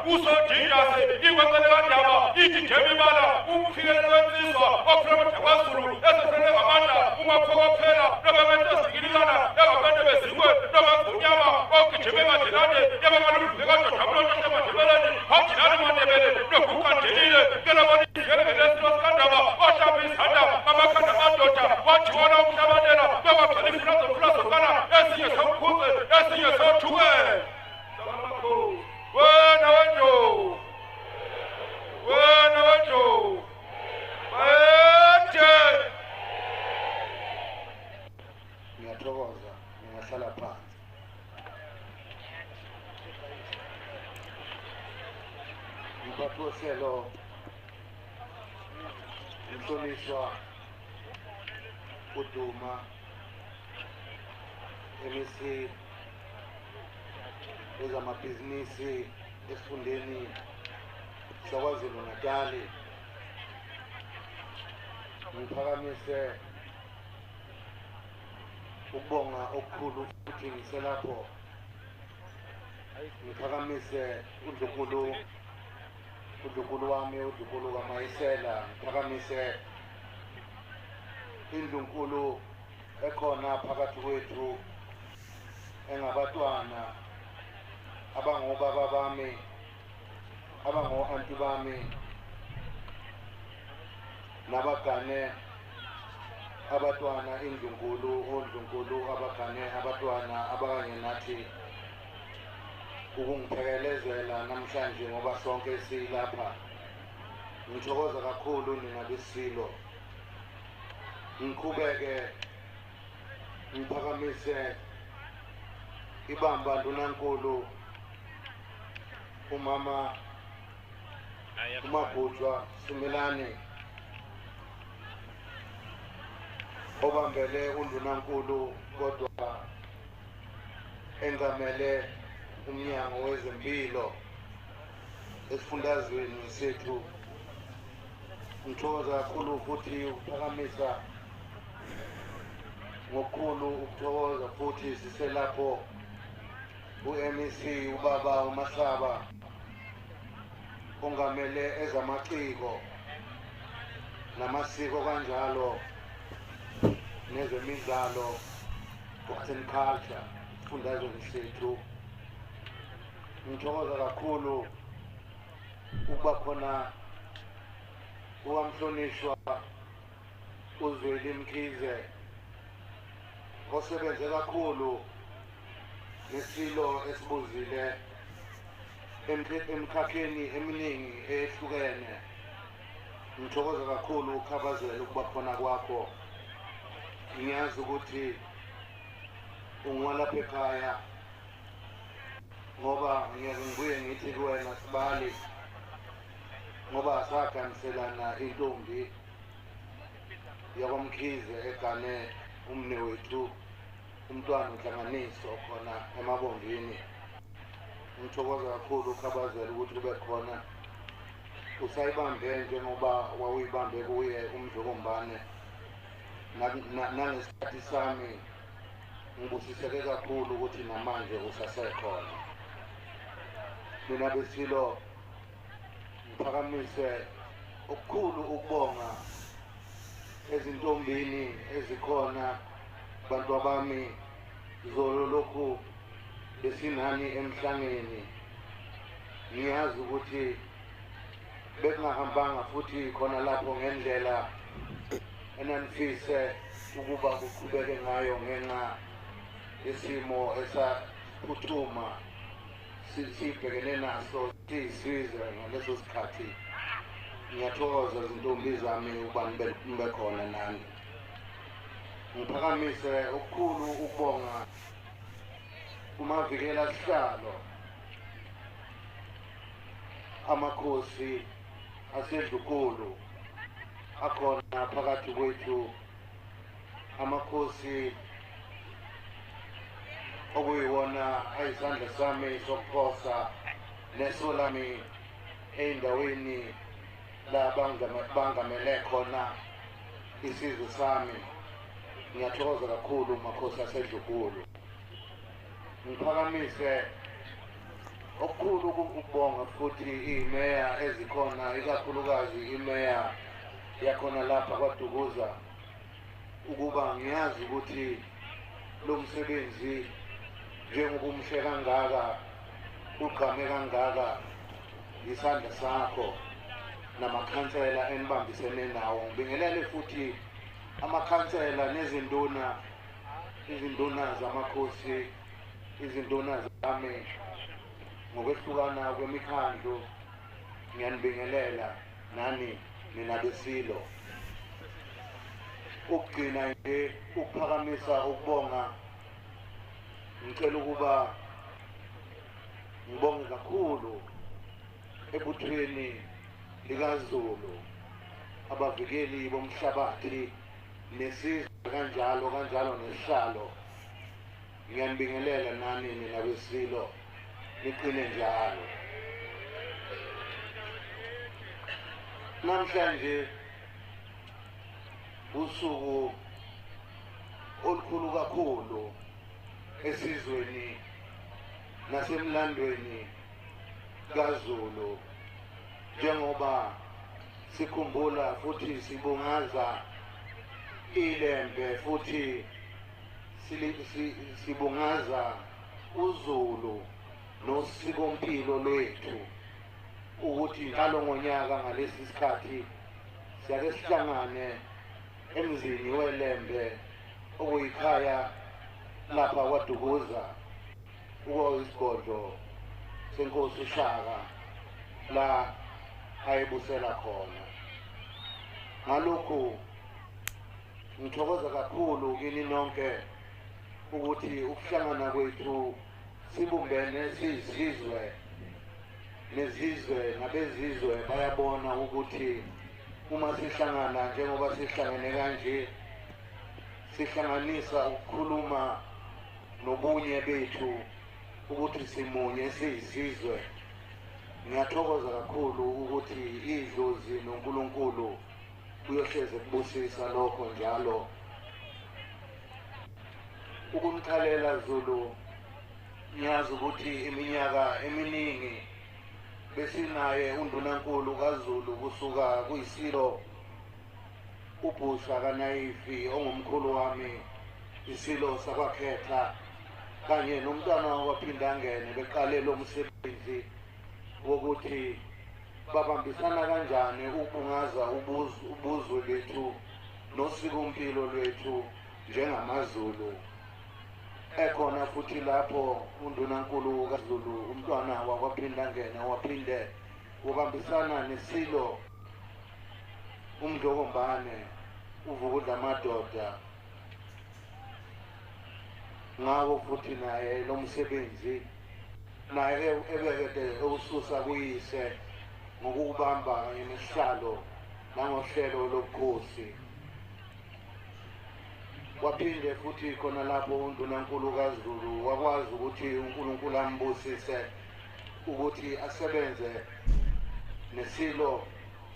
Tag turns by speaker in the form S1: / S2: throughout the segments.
S1: usodindase ingwencelekandaba ithi jemibala umfikele wensizwa ofrema kwaZulu esefrene ngamandla umaphokophela nobemetosikililana yabantu bezikwe nobagunyama okujime madilane yabamalubhekado thabulonto shamadibeleni hawujilani mandebele nokukandelile kelabani ngelesilosikandaba oshabisanda amakhanda madoda wathi wona umhlabalela bewagcalifulazofulazofana esinye somkhuze esinye sothuke wena wenjo wethe
S2: ngiyathokoza ngingahlala phansi mphathi wohlelo umhlonishwa uDuma MEC wezamabhizinisi esifundeni saKwaZulu Natal ngiphakamise ukubonga okukhulu futhi ngiselapho ngiphakamise uDlunkulu wami uDlunkulu kaMayisela ngiphakamise indlunkulu ekhona phakathi kwethu engabatwana abangobaba bami abango-anti bami nabagane abatwana ondlunkulu abagane abatwana abakanye nathi ukungiphekelezela namhlanje ngoba sonke silapha ngithokoza kakhulu nina besilo ngiqhubeke ngiphakamise ibamba ndunankulu umabhutshwa Simelane obambele undunankulu kodwa engamele umnyango wezempilo esifundazweni sethu ngithokoza kakhulu futhi ukuphakamisa ngokukhulu ukuthokoza futhi siselapho uMEC ubaba uMahlaba ongamele ezamaciko namasiko kanjalo nezemidlalo arts and culture esifundazweni sethu ngithokoza kakhulu ukuba khona ukamhlonishwa uZweli Mkhize osebenze kakhulu nesilo esibuzile emkhakheni eminingi ehlukene ngithokoza kakhulu ukukhabazela ukuba khona kwakho ngiyazi ukuthi ungwalapha ekhaya ngoba ngiyeke ngibuye ngithi kuwena Sibali ngoba sakhanyiselana intombi yakwamkhize egane umne wethu umntwana unhlanganiso khona emabongini ngithokoza kakhulu ukukhabazela ukuthi kube khona usayibambe njengoba wawuyibambe kuye uMdlokombane nangesikhathi sami ngibusiseke kakhulu ukuthi namanje usasekhona mina besilo ngiphakamise okukhulu ukubonga ezintombini ezikhona bantu abami zolo lokhu besinani emhlangeni ngiyazi ukuthi bekungahambanga futhi khona lapho ngendlela enanifise ukuba kuqhubeke ngayo ngenxa yesimo esaphuthuma sibhekene naso siyisizwe ngaleso sikhathi ngiyathokoza izintombi zami ukuba nibe khona nani ngiphakamise okukhulu ukubonga umavikela sihlalo amakhosi asedlukulu akhona phakathi kwethu amakhosi okuyiwona ayisandla sami sokuphosa neso lami ey'ndaweni la bangamele khona isizwe sami ngiyathokoza kakhulu makhosi asedlukulu ngiphakamise okukhulu ukubonga futhi imeya ezikhona ikakhulukazi imeya yakhona lapha kwaDukuza ukuba ngiyazi ukuthi lo msebenzi njengoba umhle kangaka ugqame kangaka isandla sakho namakhansela enibambisene nawo. Ngibingelele futhi amakhansela izinduna zamakhosi, izinduna zami ngokwehlukana kwemikhandlu. Ngiyanibingelela nani mina besilo. Ukugcina nje ukuphakamisa ukubonga, ngicela ukuba ngibonge kakhulu ebuthweni likaZulu, abavikeli bomhlabathi nesizwe kanjalo nesihlalo. Ngiyanibingelela nani mina besilo, niqine njalo. Namhlanje usuku olukhulu kakhulu esizweni nasemlandweni kaZulu, njengoba sikhumbula futhi sibungaza ilembe futhi sibungaza uZulu nosikompilo lwethu, ukuthi njalo ngonyaka ngalesi sikhathi siyake sihlangane emzini welembe okuyikhaya lapha kwaDukuza isigodlo senkosi uShaka la ayebusela khona. Ngalokhu ngithokoza kakhulu kini nonke ukuthi ukuhlangana kwethu sibumbene siyizizwe, nezizwe nabezizwe bayabona ukuthi uma sihlangana njengoba sihlangene kanje sihlanganisa ukukhuluma nobunye bethu ukuthi simunye siyizizwe. Ngiyathokoza kakhulu ukuthi idlozi noNkulunkulu uyohleze kubusisa lokho njalo. Ukumkhalela Zulu, ngiyazi ukuthi iminyaka eminingi besinaye undunankulu kaZulu kusuka kuyisilo uBhusha kaNayifi ongumkhulu wami, isilo sakwakhetha, kanye nomntwana wakwaPhindangene beqale lo msebenzi wokuthi babambisana kanjani ukubungaza ubuzwe bethu nosikompilo lwethu njengamaZulu. Ekhona futhi lapho undunankulu kaZulu umntwana wakwaPhindangene waphinde ubambisana nesilo uMdlokombane uvukudla amadoda, ngawo futhi naye lo msebenzi naye ebekede ewususa kuyise ngokubamba kanye nesihlalo nangohlelo lobukhosi. Waphinde futhi khona lapho undunankulu kaZulu wakwazi ukuthi uNkulunkulu ambusise ukuthi asebenze nesilo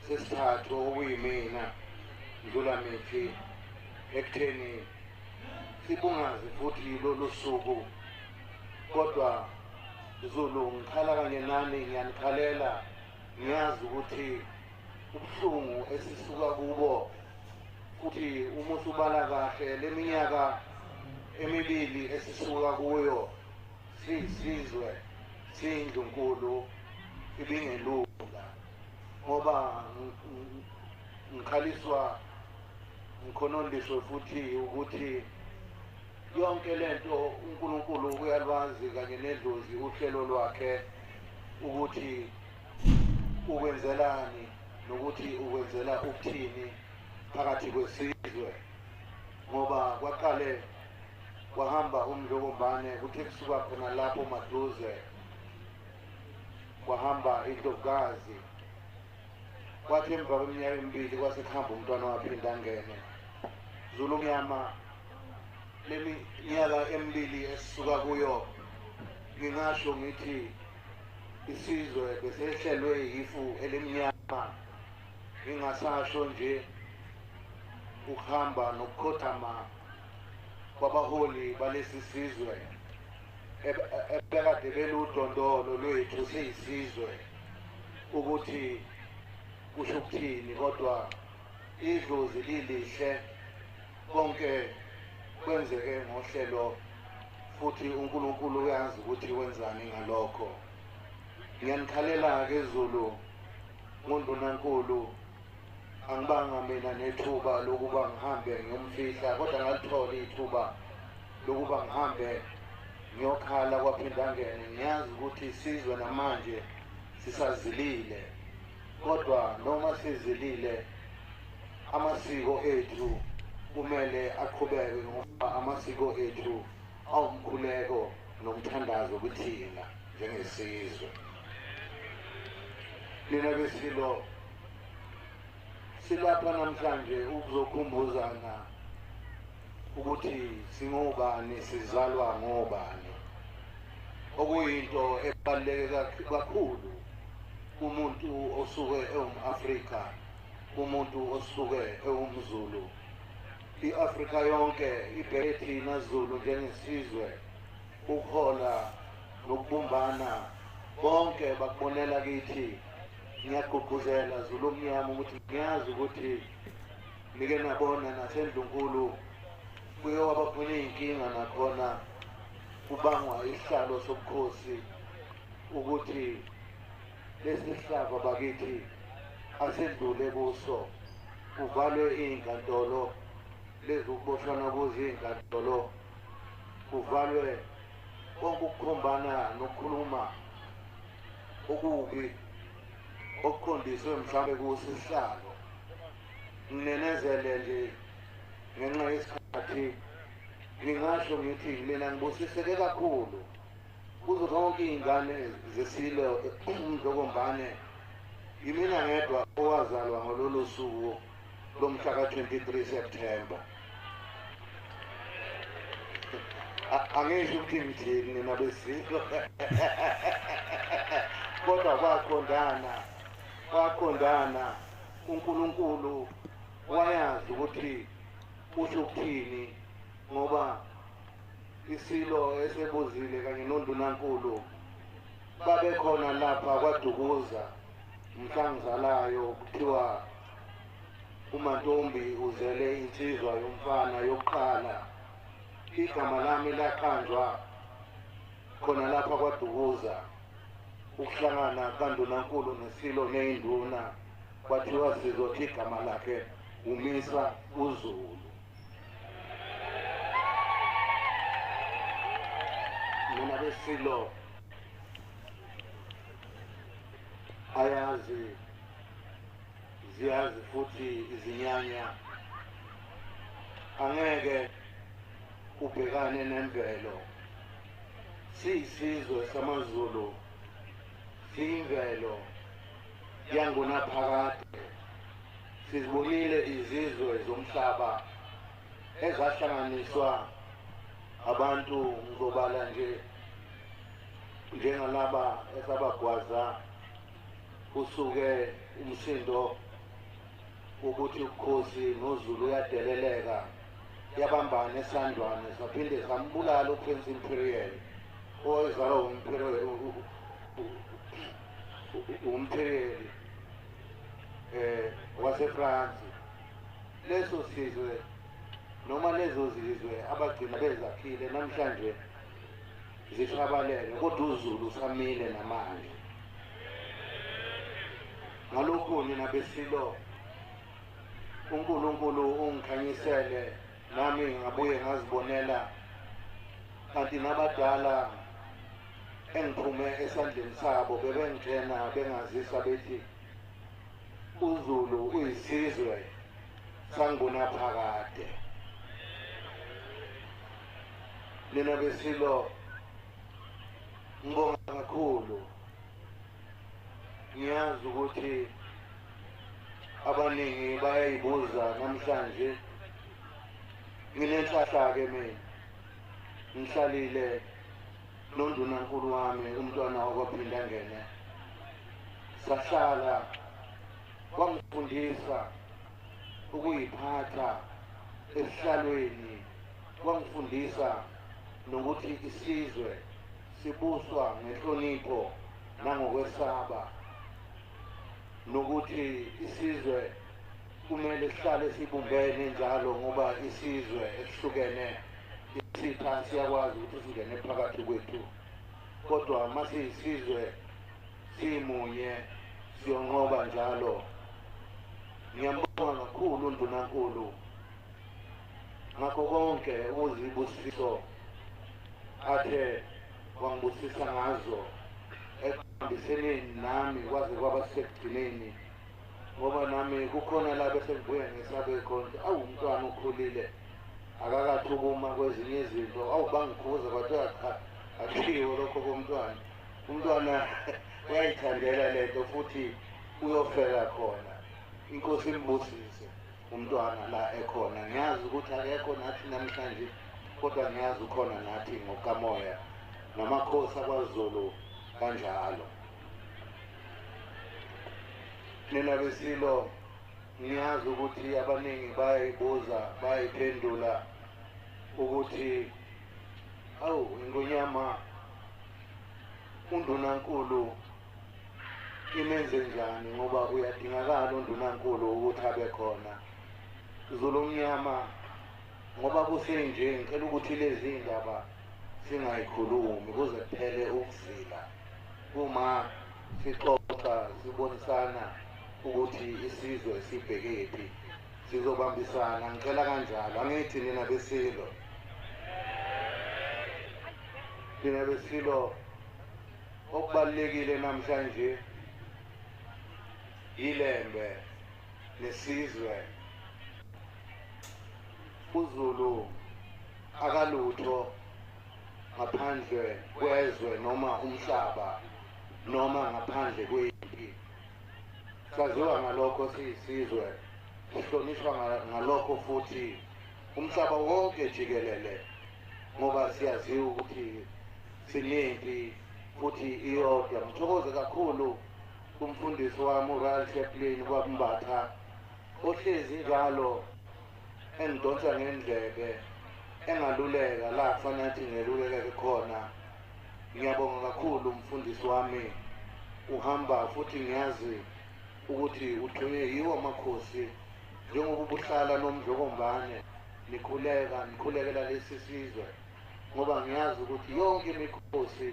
S2: sesithathu okuyimina Ndlulamithi ekutheni sibungaze futhi lolu suku. Kodwa Zulu ngikhala kanye nani, ngiyanikhalela, ngiyazi ukuthi ubuhlungu esisuka kubo futhi uma usubala kahle leminyaka emibili esisuka kuyo siyisizwe siyindlunkulu ibingelula, ngoba ngikhaliswa ngikhonondiswe futhi ukuthi yonke lento uNkulunkulu uyalwazi kanye nedlozi uhlelo lwakhe ukuthi ukwenzelani nokuthi ukwenzela ukuthini phakathi kwesizwe. Ngoba kwaqale kwahamba uMdlokombane kuthe kusuka khona lapho Maduze kwahamba iNdlovukazi, kwathi emva kweminyaka emibili kwasekuhamba umntwana waPhindangene. Zulu Mnyama, leminyaka emibili esisuka kuyo ngingasho ngithi isizwe besehlelwe yifu elimnyama. Ngingasasho nje ukuhamba nokukhothama kwabaholi balesi sizwe ebekade beludondolo lwethu siyisizwe ukuthi kusho ukuthini, kodwa idlozi lilihle, konke kwenzeke ngohlelo, futhi uNkulunkulu uyazi ukuthi wenzani ngalokho. Ngiyanikhalela-ke Zulu, nguNdunankulu, angibanga mina nethuba lokuba ngihambe ngiyomfihla, kodwa ngalithola ithuba lokuba ngihambe ngiyokhala kwaPhindangene. Ngiyazi ukuthi isizwe namanje sisazilile, kodwa noma sizilile amasiko ethu kumele aqhubeke, ngoba amasiko ethu awumkhuleko nomthandazo kuthina njengesizwe. Nina besilo silapha namhlanje ukuzokhumbuzana ukuthi singobani, sizalwa ngobani, okuyinto ebaluleke kakhulu kumuntu osuke ewum-Afrika, kumuntu osuke ewumZulu. I-Afrika yonke ibheke thina Zulu njengesizwe, ukuhola nokubumbana, bonke bakubonela kithi. Ngiyagqugquzela Zulu omnyama ukuthi ngiyazi ukuthi nike nabona naseNdlunkulu kuye waba khona iy'nkinga, nakhona kubangwa isihlalo sobukhosi ukuthi lesi sihlava bakithi asendlule kuso, kuvalwe iy'nkantolo lezi ukuboshwana kuzo iy'nkantolo, kuvalwe konke ukukhombana nokukhuluma okubi okuqondiswe mhlawumbe kuso isihlalo. Nginenezele nje ngenxa yesikhathi, ngingasho ngithi mina ngibusiseke kakhulu kuzo zonke iy'ngane zesilo Mdlokombane. Yimina ngedwa owazalwa ngalolu suku lomhla ka-23 September. Angisho ukuthi ngithini nina besilo kodwa kwaqondana uNkulunkulu wayazi ukuthi usho ukuthini, ngoba isilo esebuzile kanye noNdunankulu babekhona lapha kwaDukuza mhla ngizalayo, kuthiwa uMantombi uzele insizwa yomfana yokuqala. Igama lami laqanjwa khona lapha kwaDukuza, ukuhlangana kaNdunankulu nesilo ney'nduna, kwathiwa sizothi igama lakhe uMisa uZulu. Mina besilo ayazi, ziyazi futhi izinyanya, angeke ubhekane nemvelo. Siyisizwe samaZulu, siyimvelo yangunaphakade. Sizibonile izizwe zomhlaba ezahlanganiswa abantu, ngizobala nje njengalaba esabagwaza kusuke umsindo ukuthi ubukhosi noZulu yadeleleka, yabambana esandwane, saphinde sambulala uPrince Imperial owezalwa uMperial waseFrance. Leso sizwe noma lezo zizwe abagcina bezakhile namhlanje zishabalele, kodwa uZulu samile namanje. Ngalokhu nina besilo, uNkulunkulu ungikhanyisele, nami ngabuye ngazibonela, kanti nabadala engiphume esandleni sabo bebengitshena bengazisa bethi uZulu uyisizwe sangunaphakade. Nina besilo, ngibonga kakhulu. Ngiyazi ukuthi abaningi bayayibuza namhlanje. Nginenhlahla-ke mina, ngihlalile noNdunankulu wami umntwana wakwaPhindangene, sahlala wangifundisa ukuyiphatha esihlalweni, wangifundisa nokuthi isizwe sibuswa ngenhlonipho nangokwesaba nokuthi isizwe kumele sihlale sibumbene njalo ngoba isizwe esihlukene isitha siyakwazi ukuthi singene phakathi kwethu kodwa masiyisizwe simunye siyonqoba njalo. Ngiyambonga kakhulu uNdunankulu ngakho konke ukuzibusiso athe wangibusisa ngazo ekuhambiseneni nami kwaze kwaba sekugcineni ngoba nami kukhona la bese ngibuye ngisabe khona awu umntwana ukhulile akakathukuma kwezinye izinto awubangikhuza kodwa cha akhiwo lokho komntwana umntwana uyayithandela lento futhi uyofela khona. Inkosi imbusise umntwana la ekhona ngiyazi ukuthi akekho nathi namhlanje kodwa ngiyazi ukhona nathi ngokamoya namakhosi akwaZulu kanjalo. Nina besilo ngiyazi ukuthi abaningi bayayibuza bayayiphendula ukuthi awu iNgonyama uNdunankulu imenze njani ngoba uyadingakala uNdunankulu ukuthi abe khona. Zulu Mnyama ngoba kusenje ngicela ukuthi lezi ndaba singayikhulumi kuze kuphele ukuzila uma sixoxa sibonisana ukuthi isizwe sibhekephi sizobambisana. Ngicela kanjalo angithi nina besilo okubalulekile namhlanje ilembe nesizwe. uZulu akalutho ngaphandle kwezwe noma umhlaba noma ngaphandle kwempi. Saziwa ngalokho siyisizwe sihlonishwa ngalokho futhi umhlaba wonke jikelele ngoba siyaziwa ukuthi sinempi futhi iyodwa. Ngithokoze kakhulu kumfundisi wami uRael Chaplin wambatha ohlezi njalo engidonsa ngendlebe engaluleka la kufanele ukuthi ngeluleke khona. Ngiyabonga kakhulu umfundisi wami uhamba futhi ngiyazi ukuthi uthunywe yiwo amakhosi njengoba ubuhlala nomdlokombane nikhulekela lesi sizwe ngoba ngiyazi ukuthi yonke imikhosi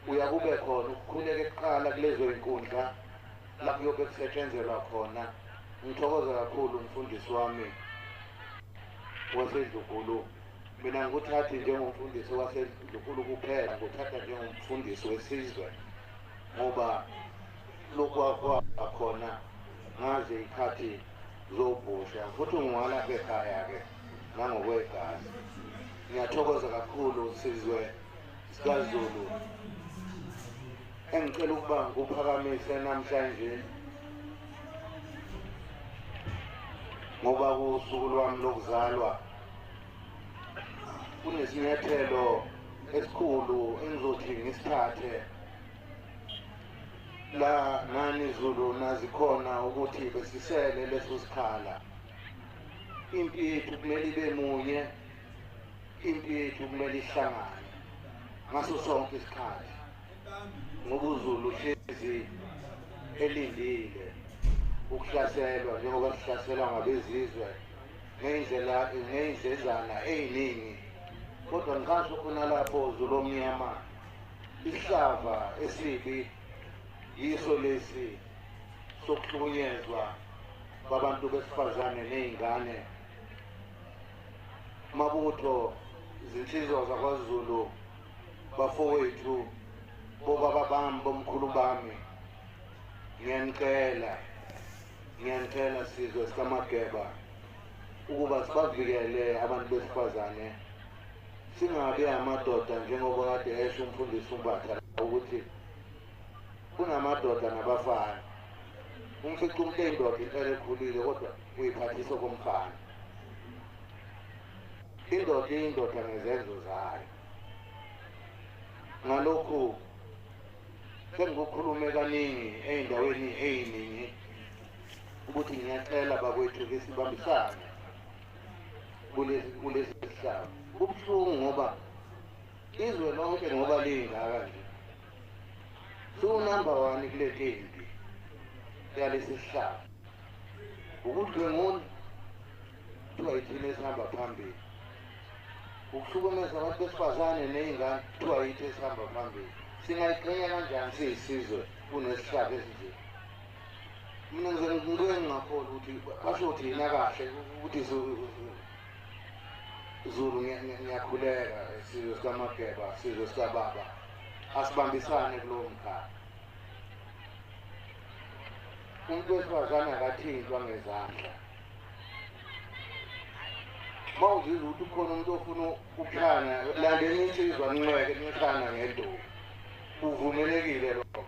S2: uyakube khona ukukhuleka ekuqala kulezo inkundla la kuyobe kusetshenzelwa khona. Ngithokoza kakhulu umfundisi wami waseNdlunkulu. Mina ngikuthathi njengomfundisi waseNdlunkulu kuphela, ngikuthatha njengomfundisi wesizwe ngoba lokhu kwakhona ngaze ikhathi zobusha futhi ungwalapha ekhaya-ke nangokwegazi. Ngiyathokoza kakhulu sizwe sikaZulu engicela ukuba nguphakamise namhlanje ngoba kusuku lwami lokuzalwa kunesinyathelo esikhulu engizothi ngisithathe la nani Zulu nazikhona ukuthi besisele leso sikhala. Impi yethu kumele ibe munye, impi yethu kumele ihlangane ngaso sonke isikhathi ngoba uZulu hlezi elindile ukuhlaselwa njengoba sihlaselwa ngabezizwe ngey'ndlezana ey'ningi. Kodwa ngikasho khona lapho Zulu Omnyama isihlava esibi yiso lesi sokuhlukunyezwa kwabantu besifazane ney'ngane. Mabutho izinsizwa zakwaZulu bafowethu bobaba bami bomkhulu bami ngiyanicela sizwe sikaMageba ukuba sibavikele abantu besifazane singabi amadoda njengoba kade esho umfundisi uMbatha ukuthi kunamadoda nabafana. Umfica umuntu eyindoda impela ekhulile kodwa uyiphathisa komfana. Indoda iyindoda ngezenzo zayo. Ngalokhu sengikukhulume kaningi ey'ndaweni ey'ningi ukuthi ngiyacela bakwethu ke sibambisane kulesi sihlava. Kubuhlungu ngoba izwe lonke ngoba lingaka nje sunumber 1 kule tempi yalesi sihlaba ukudlwengula kuthiwa yithina esihamba phambili ukuhlukumeza abantu besifazane ney'ngane kuthiwa yithi esihamba phambili singayiqhenya kanjani siyisizwe kunesihlaba esinje mina ngike ngingakholwa ukuthi basho thina kahle ukuthi Zulu ngiyakhuleka isizwe sikaMageba isizwe sikababa asibambisane kulowo mkhakha umuntu wesifazane akathintwa ngezandla uma uzizwa ukuthi ukhona umuntu ofuna ukuhlana landeni insizwa ncweke nihlana ngenduku uvumelekile lokho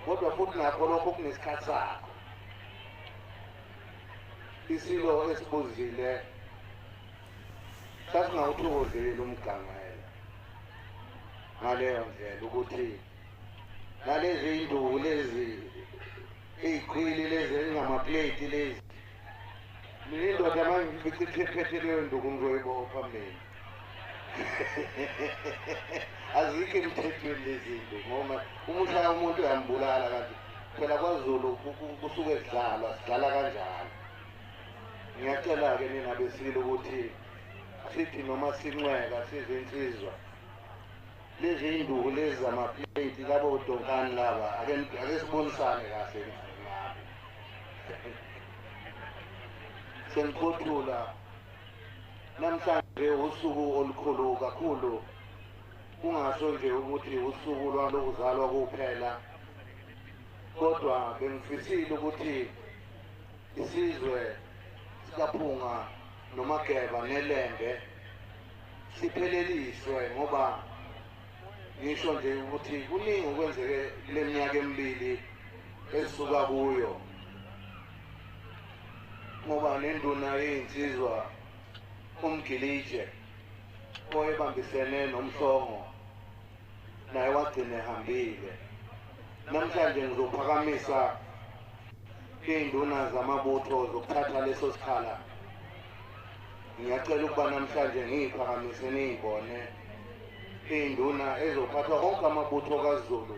S2: kodwa futhi nakho lokho kunesikhathi sakho isilo esibuzile sasingawuthokozeli umgangela ngaleyo ndlela ukuthi nalezi induku lezi ey'khwili lezi ezingamapleti lezi mina indoda manje ngiphethe leyo nduku ngizoyibopha mina azikho emthethweni lezi nduku ngoba umuhlala umuntu uyambulala kanti phela kwaZulu kusuke sidlalwa sidlala kanjalo ngiyacela-ke nina besile ukuthi sithi noma sincweka sizinsizwa lezi induku lezi zamapleti labo odonkani laba ake sibonisane kahle ngabo seniphothula namhlanje usuku olukhulu kakhulu kungasho nje ukuthi usuku lwalokuzalwa kuphela kodwa bengifisile ukuthi isizwe sikaphunga noMageba neLembe sipheleliswe ngoba ngisho nje ukuthi kuningi okwenzeke kule minyaka emibili esisuka kuyo ngoba nenduna yey'nsizwa uMgilije oyebambisene noMhlongo naye wagcina ehambile namhlanje ngizophakamisa iy'nduna zamabutho zokuthatha leso sikhala ngiyacela ukuba namhlanje ngiyiphakamise niyibone iy'nduna ezophathwa konke amabutho kaZulu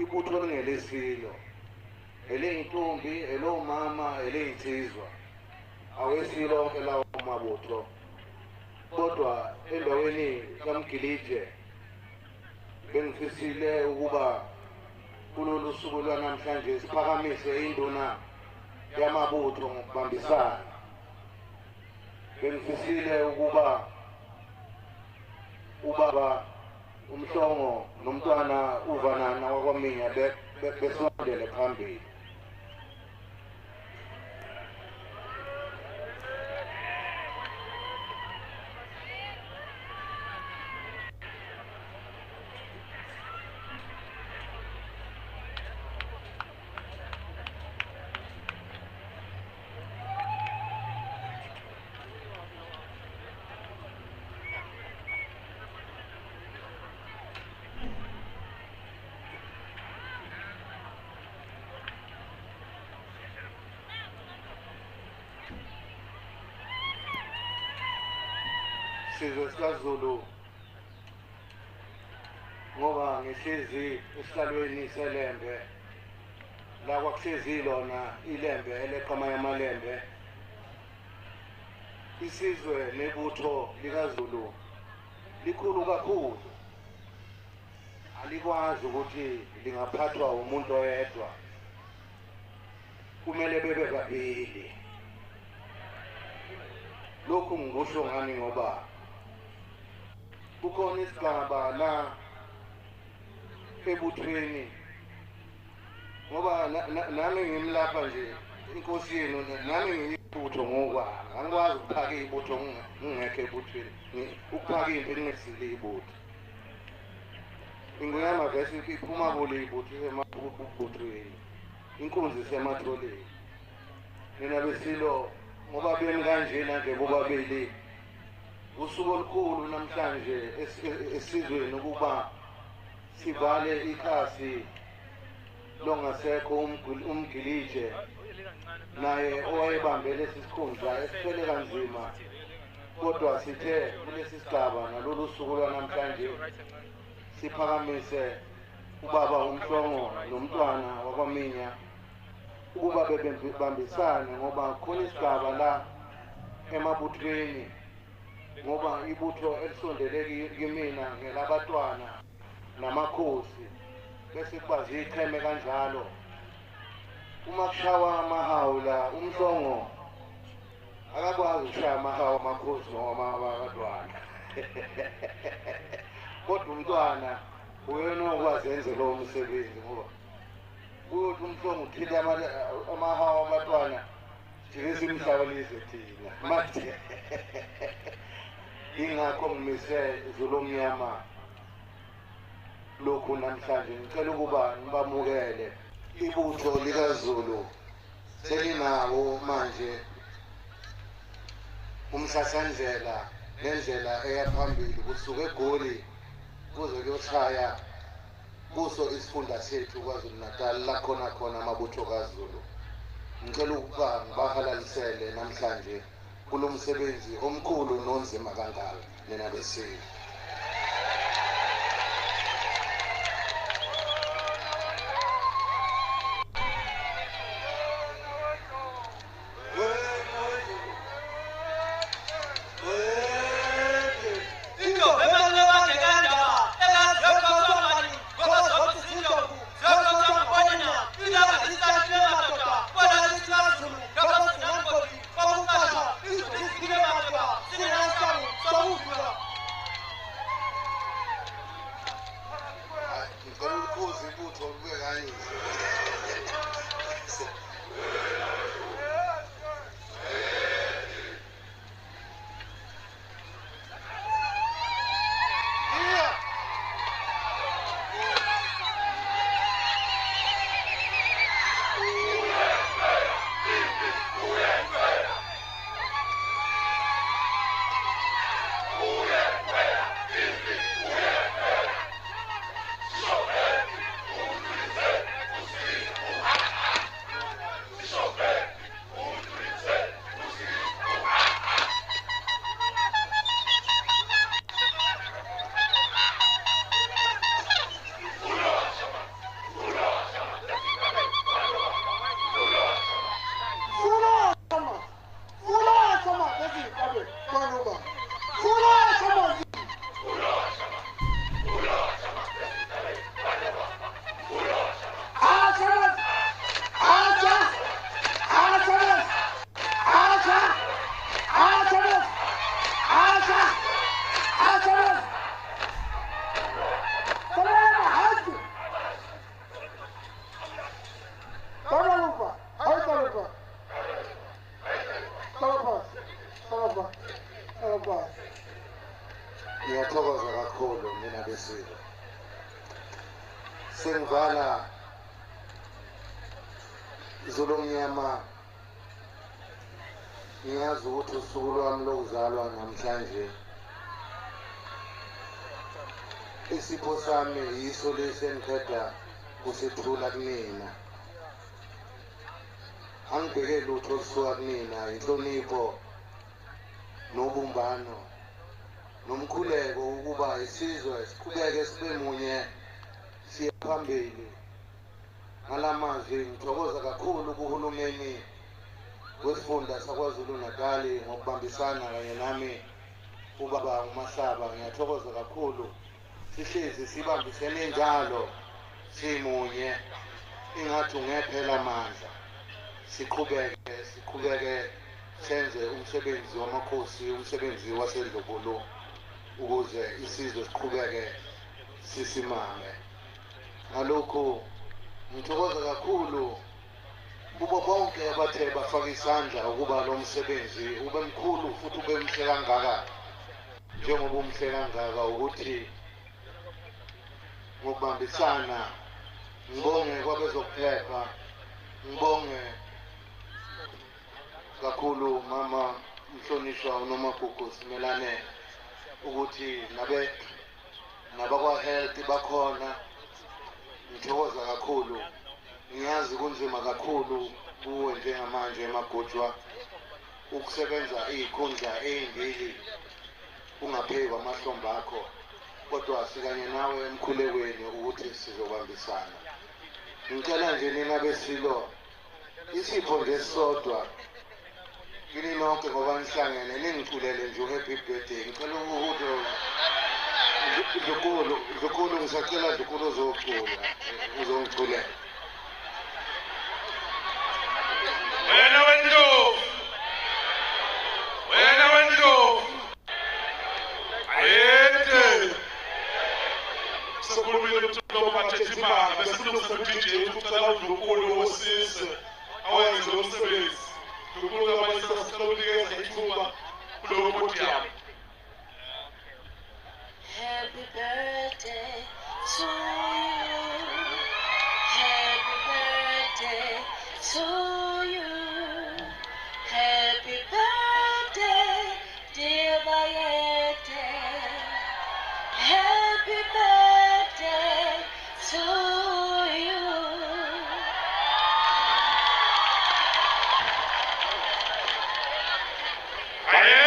S2: ibutho lingelesilo eley'ntombi elomama eley'nsizwa awesilonke lawo mabutho kodwa endaweni kaMgilije bengifisile ukuba kulolu suku lwanamhlanje siphakamise induna yamabutho ngokubambisana bengifisile ukuba ubaba uMhlongo nomntwana uVanana wakwaminya besondele phambili isizwe sikaZulu ngoba ngihlezi esihlalweni seLembe la kwakuhlezi lona iLembe eleqama yamaLembe isizwe nebutho likaZulu likhulu kakhulu alikwazi ukuthi lingaphathwa umuntu oyedwa kumele bebe babili lokhu ngikusho ngani ngoba kukhona isigaba la ebuthweni ngoba nami ngimlapha nje inkosi yenu nami ngiyibutho ngokwami angikwazi ukuphaka ibutho ngingekho ebuthweni ukuphaka into engesile ibutho inguyama vese iphuma kule ibutho isemabuthweni inkunzi isematholeni nina besilo ngoba beni kanjena nje bobabili usuku olukhulu namhlanje esizweni ukuba sivale ikhasi longasekho uMgilije naye owayebambe lesi sikhundla esithwele kanzima kodwa sithe kulesi sigaba nalolu suku lwanamhlanje siphakamise ubaba uMhlongo nomntwana wakwaminya ukuba bebambisane ngoba khona isigaba la emabuthweni ngoba ibutho elisondele kimina ngelabatwana namakhosi bese kuba zicheme kanjalo uma kushawa amahawu la uMhlongo akakwazi ukushaya amahawu amakhosi noma abatwana kodwa umntwana uyena okwazi enze lowo msebenzi ngoba uyothi uMhlongo uthile amahawu abatwana thina simhlawulise thina manje ingakho ngimise Zulu Omnyama lokhu namhlanje ngicela ukuba nibamukele ibutho likaZulu selinawo manje umsasandlela nendlela eyaphambili kusuka eGoli kuze kuyoshaya kuso isifunda sethu kwaZulu Natal la khona amabutho kaZulu. Ngicela ukuba ngibahalalisele namhlanje kulo msebenzi omkhulu nonzima kangaka nina besizwe. Ngiyathokoza kakhulu mina besizwe. Sengivala Zulu Omnyama ngiyazi ukuthi usuku lwami lokuzalwa namhlanje isipho sami yiso lesi engiqeda kusithula kunina. Angibheke lutho olusuka kunina, inhlonipho nobumbano nomkhuleko ukuba isizwe siqhubeke sibe munye siye phambili. Ngalamazwi ngithokoza kakhulu kuhulumeni wesifunda saKwaZulu Natal ngokubambisana kanye nami ubaba uMasaba. Ngiyathokoza kakhulu sihlezi sibambisene njalo simunye ingathi ungephela amandla. Siqhubeke senze umsebenzi wamakhosi, umsebenzi wasendlobolo ukuze isizwe siqhubeke sisimame. Ngalokho ngithokoza kakhulu kubo bonke abathe bafaka isandla ukuba lo msebenzi ube mkhulu futhi ube mhle kangaka njengoba umhle kangaka ukuthi ngokubambisana ngibonge kwabezokuphepha, ngibonge kakhulu mama Mhlonishwa uNomagugu Simelane ukuthi nabakwa health bakhona. Ngithokoza kakhulu, ngiyazi kunzima kakhulu kuwe njengamanje eMagojwa ukusebenza iy'khundla ey'mbili ungaphekwa amahlombe akho, kodwa sikanye nawe emkhulekweni ukuthi sizobambisana. Ngicela nje nina besilo isipho nje sisodwa kini nonke ngoba nihlangene ningiculele nje u-happy birthday. Ngicela ukuthi Dlukhulu ngisacela Dlukhulu uzongiculela.
S1: Wena wendlovu ayethe sikhulumile umtholo waphathetha imanga bese kulungisa uDJ ukucela uDlukhulu wosise awenze lo msebenzi. Dlukhulu kabayisa sicela ukunikeza ithuba kulowo podium.
S3: Happy birthday to you. Happy birthday to you. Happy birthday, dear Bayete. Happy birthday to you.
S1: Ayethe